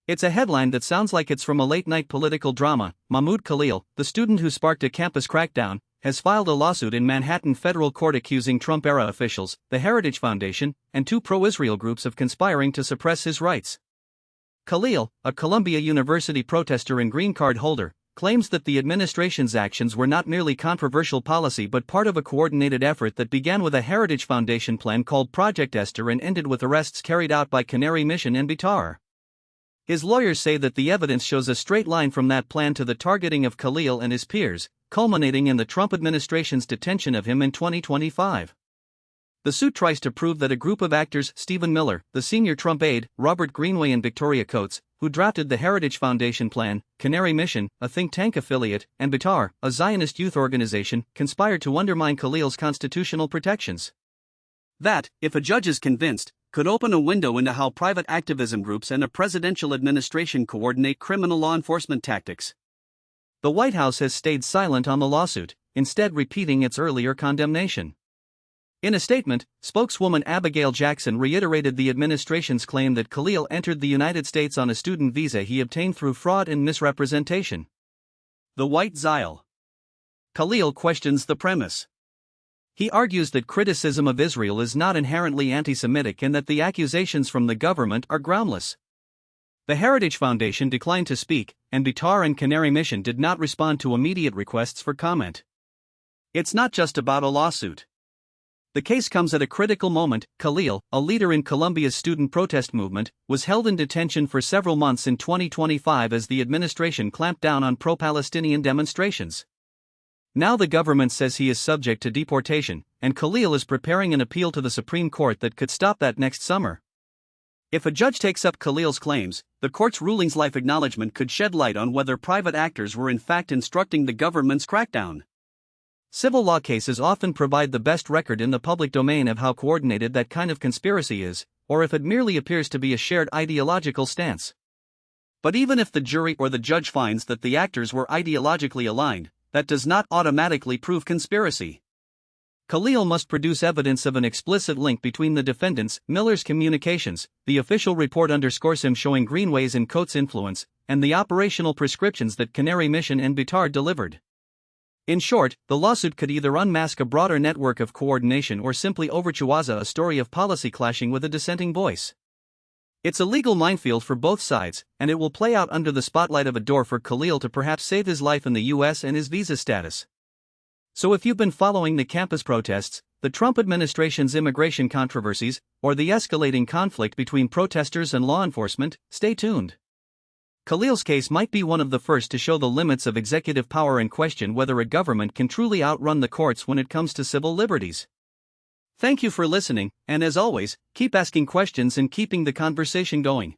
It's a headline that sounds like it's from a late-night political drama. Mahmoud Khalil, the student who sparked a campus crackdown, has filed a lawsuit in Manhattan federal court accusing Trump-era officials, the Heritage Foundation, and two pro-Israel groups of conspiring to suppress his rights. Khalil, a Columbia University protester and green card holder, claims that the administration's actions were not merely controversial policy but part of a coordinated effort that began with a Heritage Foundation plan called Project Esther and ended with arrests carried out by Canary Mission and Bitar. His lawyers say that the evidence shows a straight line from that plan to the targeting of Khalil and his peers, culminating in the Trump administration's detention of him in 2025. The suit tries to prove that a group of actors, Stephen Miller, the senior Trump aide, Robert Greenway and Victoria Coates, who drafted the Heritage Foundation plan, Canary Mission, a think tank affiliate, and Bitar, a Zionist youth organization, conspired to undermine Khalil's constitutional protections. That, if a judge is convinced, could open a window into how private activism groups and a presidential administration coordinate criminal law enforcement tactics. The White House has stayed silent on the lawsuit, instead repeating its earlier condemnation. In a statement, spokeswoman Abigail Jackson reiterated the administration's claim that Khalil entered the United States on a student visa he obtained through fraud and misrepresentation. The White Zile. Khalil questions the premise. He argues that criticism of Israel is not inherently anti-Semitic and that the accusations from the government are groundless. The Heritage Foundation declined to speak, and Bitar and Canary Mission did not respond to immediate requests for comment. It's not just about a lawsuit. The case comes at a critical moment. Khalil, a leader in Colombia's student protest movement, was held in detention for several months in 2025 as the administration clamped down on pro-Palestinian demonstrations. Now the government says he is subject to deportation, and Khalil is preparing an appeal to the Supreme Court that could stop that next summer. If a judge takes up Khalil's claims, the court's ruling's life acknowledgement could shed light on whether private actors were in fact instructing the government's crackdown. Civil law cases often provide the best record in the public domain of how coordinated that kind of conspiracy is, or if it merely appears to be a shared ideological stance. But even if the jury or the judge finds that the actors were ideologically aligned, that does not automatically prove conspiracy. Khalil must produce evidence of an explicit link between the defendants, Miller's communications, the official report underscores him showing Greenway's and Coates' influence, and the operational prescriptions that Canary Mission and Bitar delivered. In short, the lawsuit could either unmask a broader network of coordination or simply overchuaza a story of policy clashing with a dissenting voice. It's a legal minefield for both sides, and it will play out under the spotlight of a door for Khalil to perhaps save his life in the US and his visa status. So if you've been following the campus protests, the Trump administration's immigration controversies, or the escalating conflict between protesters and law enforcement, stay tuned. Khalil's case might be one of the first to show the limits of executive power and question whether a government can truly outrun the courts when it comes to civil liberties. Thank you for listening, and as always, keep asking questions and keeping the conversation going.